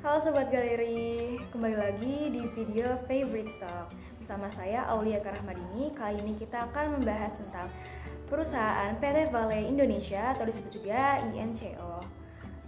Halo Sobat Galeri, kembali lagi di video Favorite Stock. Bersama saya Aulia Karahmadini. Kali ini kita akan membahas tentang perusahaan PT Vale Indonesia atau disebut juga INCO.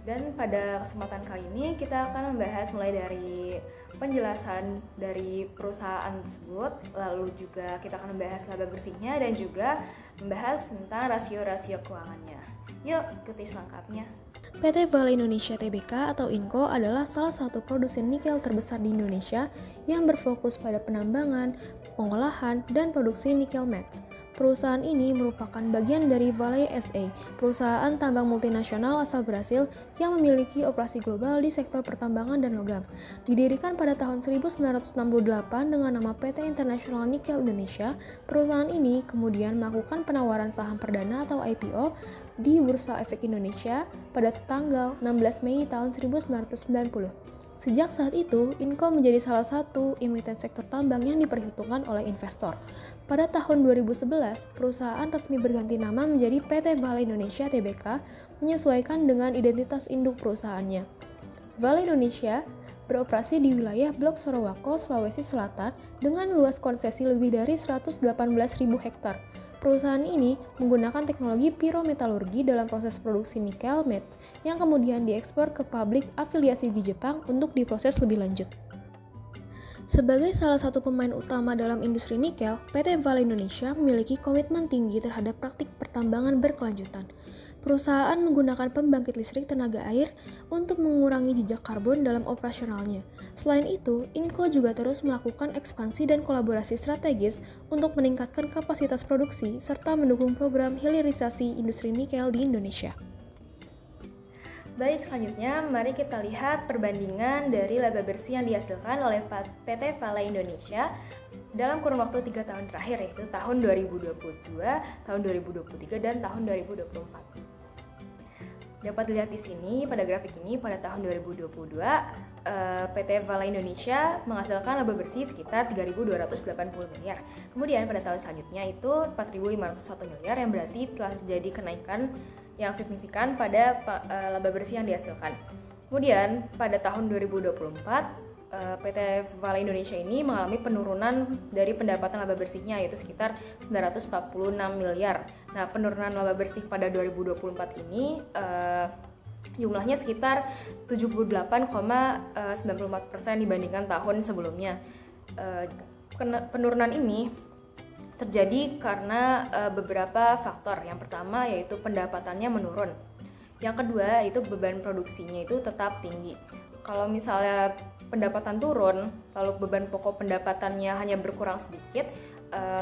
Dan pada kesempatan kali ini kita akan membahas mulai dari penjelasan dari perusahaan tersebut, lalu juga kita akan membahas laba bersihnya dan juga membahas tentang rasio-rasio keuangannya. Yuk, ikuti selengkapnya. PT Vale Indonesia Tbk atau INCO adalah salah satu produsen nikel terbesar di Indonesia yang berfokus pada penambangan, pengolahan, dan produksi nikel matte. Perusahaan ini merupakan bagian dari Vale SA, perusahaan tambang multinasional asal Brasil yang memiliki operasi global di sektor pertambangan dan logam. Didirikan pada tahun 1968 dengan nama PT International Nickel Indonesia, perusahaan ini kemudian melakukan penawaran saham perdana atau IPO di Bursa Efek Indonesia pada tanggal 16 Mei tahun 1990. Sejak saat itu, INCO menjadi salah satu emiten sektor tambang yang diperhitungkan oleh investor. Pada tahun 2011, perusahaan resmi berganti nama menjadi PT Vale Indonesia Tbk menyesuaikan dengan identitas induk perusahaannya. Vale Indonesia beroperasi di wilayah Blok Sorowako, Sulawesi Selatan dengan luas konsesi lebih dari 118.000 hektar. Perusahaan ini menggunakan teknologi pirometalurgi dalam proses produksi nikel matte yang kemudian diekspor ke pabrik afiliasi di Jepang untuk diproses lebih lanjut. Sebagai salah satu pemain utama dalam industri nikel, PT Vale Indonesia memiliki komitmen tinggi terhadap praktik pertambangan berkelanjutan. Perusahaan menggunakan pembangkit listrik tenaga air untuk mengurangi jejak karbon dalam operasionalnya. Selain itu, INCO juga terus melakukan ekspansi dan kolaborasi strategis untuk meningkatkan kapasitas produksi serta mendukung program hilirisasi industri nikel di Indonesia. Baik, selanjutnya mari kita lihat perbandingan dari laba bersih yang dihasilkan oleh PT Vale Indonesia dalam kurun waktu 3 tahun terakhir, yaitu tahun 2022, tahun 2023, dan tahun 2024. Dapat dilihat di sini pada grafik ini pada tahun 2022 PT Vale Indonesia menghasilkan laba bersih sekitar 3.280 miliar. Kemudian pada tahun selanjutnya itu 4.501 miliar yang berarti telah terjadi kenaikan yang signifikan pada laba bersih yang dihasilkan. Kemudian pada tahun 2024 PT Vale Indonesia ini mengalami penurunan dari pendapatan laba bersihnya yaitu sekitar 946 miliar. Nah, penurunan laba bersih pada 2024 ini jumlahnya sekitar 78,94% dibandingkan tahun sebelumnya. Penurunan ini terjadi karena beberapa faktor. Yang pertama yaitu pendapatannya menurun. Yang kedua yaitu beban produksinya itu tetap tinggi. Kalau misalnya pendapatan turun, lalu beban pokok pendapatannya hanya berkurang sedikit,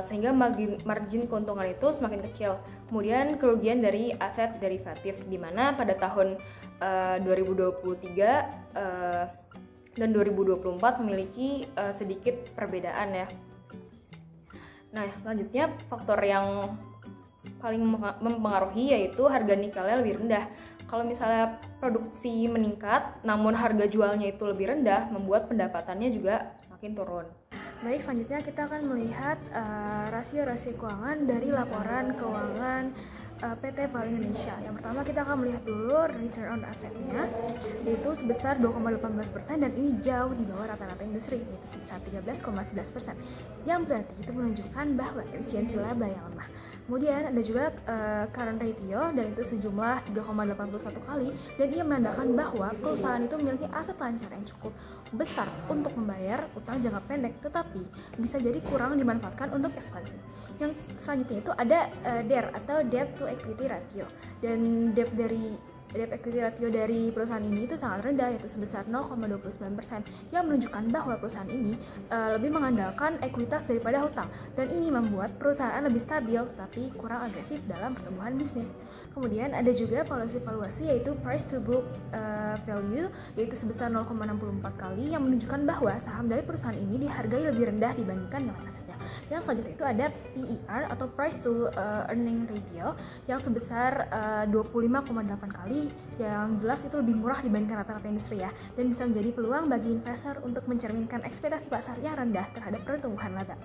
sehingga margin keuntungan itu semakin kecil. Kemudian kerugian dari aset derivatif, di mana pada tahun 2023 dan 2024 memiliki sedikit perbedaan ya. Nah, selanjutnya faktor yang paling mempengaruhi yaitu harga nikelnya lebih rendah. Kalau misalnya produksi meningkat, namun harga jualnya itu lebih rendah, membuat pendapatannya juga semakin turun. Baik, selanjutnya kita akan melihat rasio-rasio keuangan dari laporan keuangan PT Vale Indonesia. Yang pertama kita akan melihat dulu return on asset-nya, yaitu sebesar 2,18% dan ini jauh di bawah rata-rata industri, yaitu sebesar 13,11%. Yang berarti itu menunjukkan bahwa efisiensi laba yang lemah. Kemudian ada juga current ratio dan itu sejumlah 3,81 kali dan ia menandakan bahwa perusahaan itu memiliki aset lancar yang cukup besar untuk membayar utang jangka pendek tetapi bisa jadi kurang dimanfaatkan untuk ekspansi. Yang selanjutnya itu ada DER atau debt to equity ratio dan debt equity ratio dari perusahaan ini itu sangat rendah yaitu sebesar 0,29% yang menunjukkan bahwa perusahaan ini lebih mengandalkan ekuitas daripada hutang dan ini membuat perusahaan lebih stabil tapi kurang agresif dalam pertumbuhan bisnis. Kemudian ada juga valuasi yaitu price to book value yaitu sebesar 0,64 kali yang menunjukkan bahwa saham dari perusahaan ini dihargai lebih rendah dibandingkan nilai asetnya. Yang selanjutnya itu ada PER atau price to earning ratio yang sebesar 25,8 kali yang jelas itu lebih murah dibandingkan rata-rata industri ya dan bisa menjadi peluang bagi investor untuk mencerminkan ekspektasi pasar yang rendah terhadap pertumbuhan laba.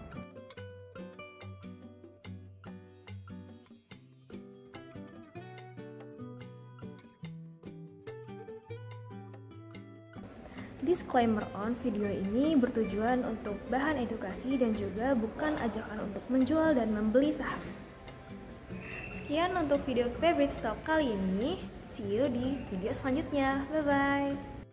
Disclaimer on video ini bertujuan untuk bahan edukasi dan juga bukan ajakan untuk menjual dan membeli saham. Sekian untuk video favorite stock kali ini. See you di video selanjutnya. Bye bye.